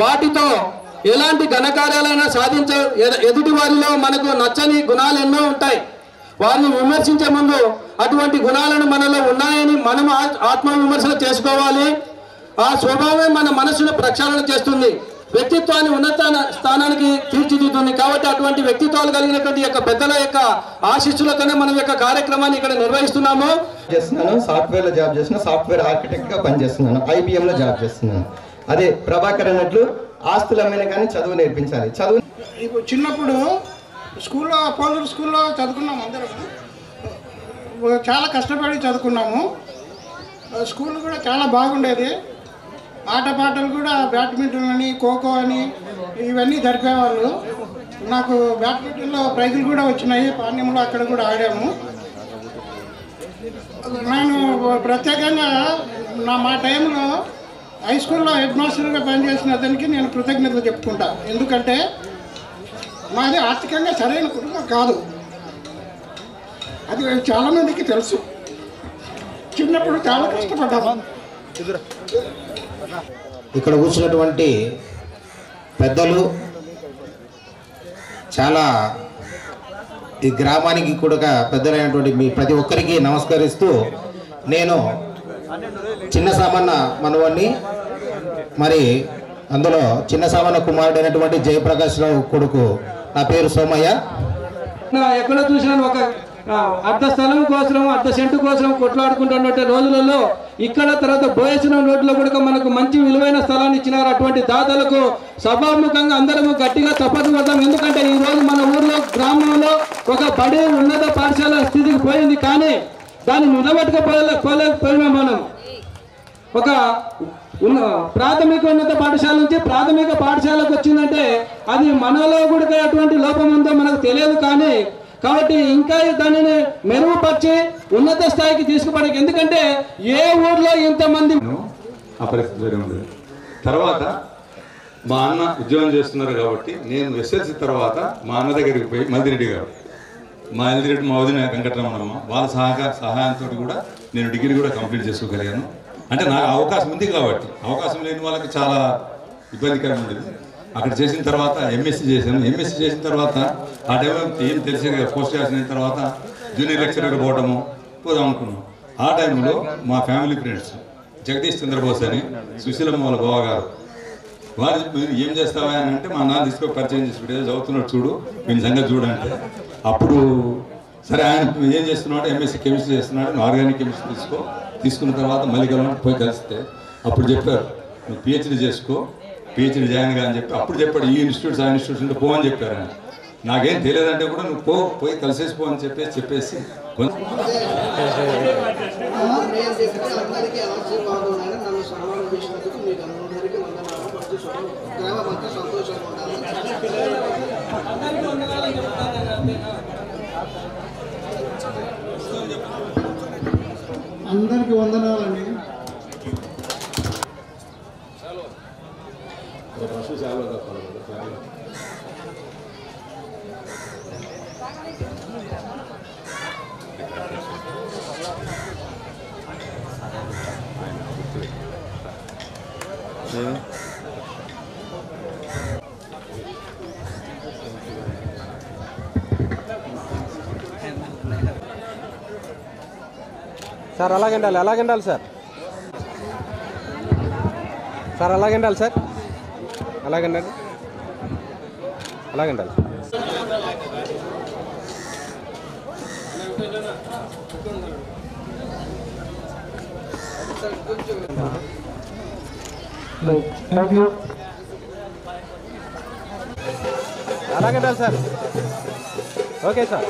వాటితో ఎలాంటి ఘనకార్యాలైనా ఎదుటి వారిలో మనకు నచ్చని గుణాలు ఎన్నో ఉంటాయి. వారిని విమర్శించే ముందు అటువంటి గుణాలను మనలో ఉన్నాయని మనం ఆత్మవిమర్శన చేసుకోవాలి. ఆ స్వభావమే మన మనసును ప్రక్షాళన చేస్తుంది, వ్యక్తిత్వాన్ని ఉన్నత స్థానానికి తీర్చిదిద్దుతుంది. కాబట్టి అటువంటి వ్యక్తిత్వాలు కలిగినటువంటి యొక్క పెద్దల యొక్క ఆశీస్సులతోనే మనం యొక్క కార్యక్రమాన్ని ఇక్కడ నిర్వహిస్తున్నాము. సాఫ్ట్వేర్ లో జాబ్ చేస్తున్నాను, సాఫ్ట్వేర్ ఆర్కిటెక్ట్ గా పనిచేస్తున్నాను, IBM లో జాబ్ చేస్తున్నాను. అదే ప్రభాకర్ అన్నట్లు ఆస్తులు అమ్మిన కానీ చదువు నేర్పించాలి. చదువు చిన్నప్పుడు స్కూల్లో పోలూరు స్కూల్లో చదువుకున్నాము, అందరం చాలా కష్టపడి చదువుకున్నాము. స్కూల్ కూడా చాలా బాగుండేది. ఆటపాటలు కూడా బ్యాడ్మింటన్ అని, ఖోఖో అని ఇవన్నీ జరిపేవాళ్ళు. నాకు బ్యాడ్మింటన్లో ప్రైజులు కూడా వచ్చినాయి, పాణ్యంలో అక్కడ కూడా ఆడాము. నేను ప్రత్యేకంగా మా టైంలో హై స్కూల్లో హెడ్ మాస్టర్గా పనిచేసిన అతనికి నేను కృతజ్ఞతలు చెప్పుకుంటా. ఎందుకంటే మాది ఆర్థికంగా సరైన కుటుంబం కాదు, అది చాలామందికి తెలుసు. చిన్నప్పుడు చాలా కష్టపడ్డాము. ఇక్కడ కూర్చున్నటువంటి పెద్దలు చాలా ఈ గ్రామానికి కూడా పెద్దలైనటువంటి మీ ప్రతి ఒక్కరికి నమస్కరిస్తూ, నేను చిన్న సామాన్య మనవాణ్ణి, మరి అందులో చిన్న సామాన్య కుమారుడు అయినటువంటి జయప్రకాష్ రావు కొడుకు. నా పేరు సోమయ్య. ఎక్కడ చూసినా ఒక అర్ధ స్థలం కోసం, అర్ధ సెంటు కోసం కొట్లాడుకుంటున్నట్టు రోజులలో ఇక్కడ తర్వాత బోయేశ్వరం రోడ్లో కూడా మనకు మంచి విలువైన స్థలాన్ని ఇచ్చినారు. అటువంటి దాతలకు సభాముఖంగా అందరము గట్టిగా తప్పదు పడతాం. ఎందుకంటే ఈ రోజు మన ఊర్లో గ్రామంలో ఒక బడి ఉన్నత పాఠశాల స్థితికి పోయింది, కానీ దాన్ని నిలబెట్టుకోలేకపోయినా మనం ఒక ప్రాథమిక ఉన్నత పాఠశాల నుంచి ప్రాథమిక పాఠశాలకు వచ్చిందంటే అది మనలో కూడా అటువంటి లోపం ఉందో మనకు తెలియదు. కానీ కాబట్టి ఇంకా దానిని మెరుగుపరిచి ఉన్నత స్థాయికి తీసుకుపడక. ఎందుకంటే ఏ ఊర్లో ఇంతమంది ఆ పరిస్థితి ఉండేది. తర్వాత మా అన్న ఉద్యోగం చేస్తున్నారు కాబట్టి నేను SSLC తర్వాత మా అన్న దగ్గరికి పోయి మల్దిరెడ్డి గారు, మా మల్దిరెడ్డి మా వదిన వెంకటరమణమ్మ వాళ్ళ సహాయంతో కూడా నేను డిగ్రీ కూడా కంప్లీట్ చేసుకోగలిగాను. అంటే నాకు అవకాశం ఉంది కాబట్టి, అవకాశం లేని వాళ్ళకి చాలా ఇబ్బందికరంగా ఉండేది. అక్కడ చేసిన తర్వాత MSc చేశాను. MSc చేసిన తర్వాత ఆ టైంలో ఏం తెలిసేది కదా, పోస్ట్ గ్రాడ్యుయేషన్ అయిన తర్వాత జూనియర్ లెక్చరర్గా పోదాం అనుకున్నాం. ఆ టైంలో మా ఫ్యామిలీ ఫ్రెండ్స్ జగదీష్ చంద్రబోస్ అని, సుశీలమ్మ వాళ్ళ బావగారు, వారు మీరు ఏం చేస్తావా అని అంటే మా నాన్న తీసుకొని పరిచయం చేసి ఏదో చదువుతున్నాడు చూడు, వీని సంగతి చూడంటే అప్పుడు సరే ఆయన ఏం చేస్తున్నాడు, MSc కెమిస్ట్రీ చేస్తున్నాడు, ఆర్గానిక్ కెమిస్ట్రీ తీసుకున్న తర్వాత మళ్ళీ పోయి కలిస్తే అప్పుడు చెప్పారు నువ్వు PhD చేసుకో, PhD జాయిన్ గా అని చెప్పి అప్పుడు చెప్పాడు. ఈ ఇన్స్టిట్యూట్స్ ఆ ఇన్స్టిట్యూట్స్ ఉంటే పో అని చెప్పారు. ఆయన నాకేం తెలియదంటే కూడా నువ్వు పోయి కలిసేసి పో అని చెప్పేసి అందరికీ వందనాలండి. సార్ అలాగండాలి, అలాగండాలి సార్, సార్ అలాగండాలి సార్, అలాగండాలి, అలాగండాలి. అలాగండాలి సార్. Okay sir.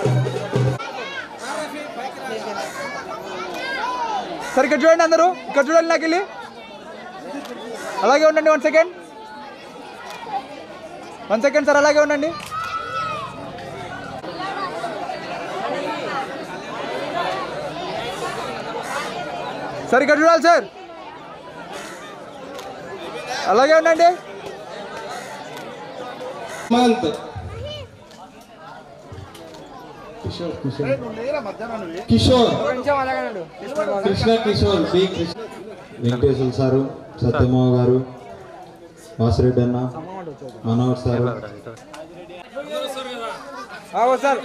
సార్ ఇక్కడ చూడండి, అందరూ ఇక్కడ చూడండి, నాకు వెళ్ళి అలాగే ఉండండి. 1 సెకండ్, 1 సెకండ్ సార్, అలాగే ఉండండి. సార్ ఇక్కడ చూడాలి సార్, అలాగే ఉండండి. కిషోర్ కృష్ణ కిషోర్ బి వెంకటేశ్వర సారు, సత్యమ్మ గారు, వాసిరెడ్డి అన్న, మనోహర్ సార్, సార్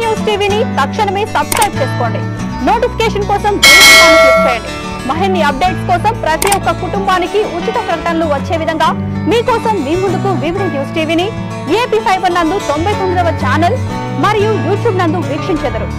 న్యూస్ టీవీని తక్షణమే సబ్స్క్రైబ్ చేసుకోండి. నోటిఫికేషన్ కోసం బెల్ ఐకాన్ క్లిక్ చేయండి. మరిన్ని అప్డేట్స్ కోసం ప్రతి ఒక్క కుటుంబానికి ఉచిత ప్రకటనలు వచ్చే విధంగా మీకోసం మీ ముందుకు వివిధ న్యూస్ టీవీని ఏపీ ఫైబర్ నందు 99వ ఛానల్ మరియు యూట్యూబ్ నందు వీక్షించెదరు.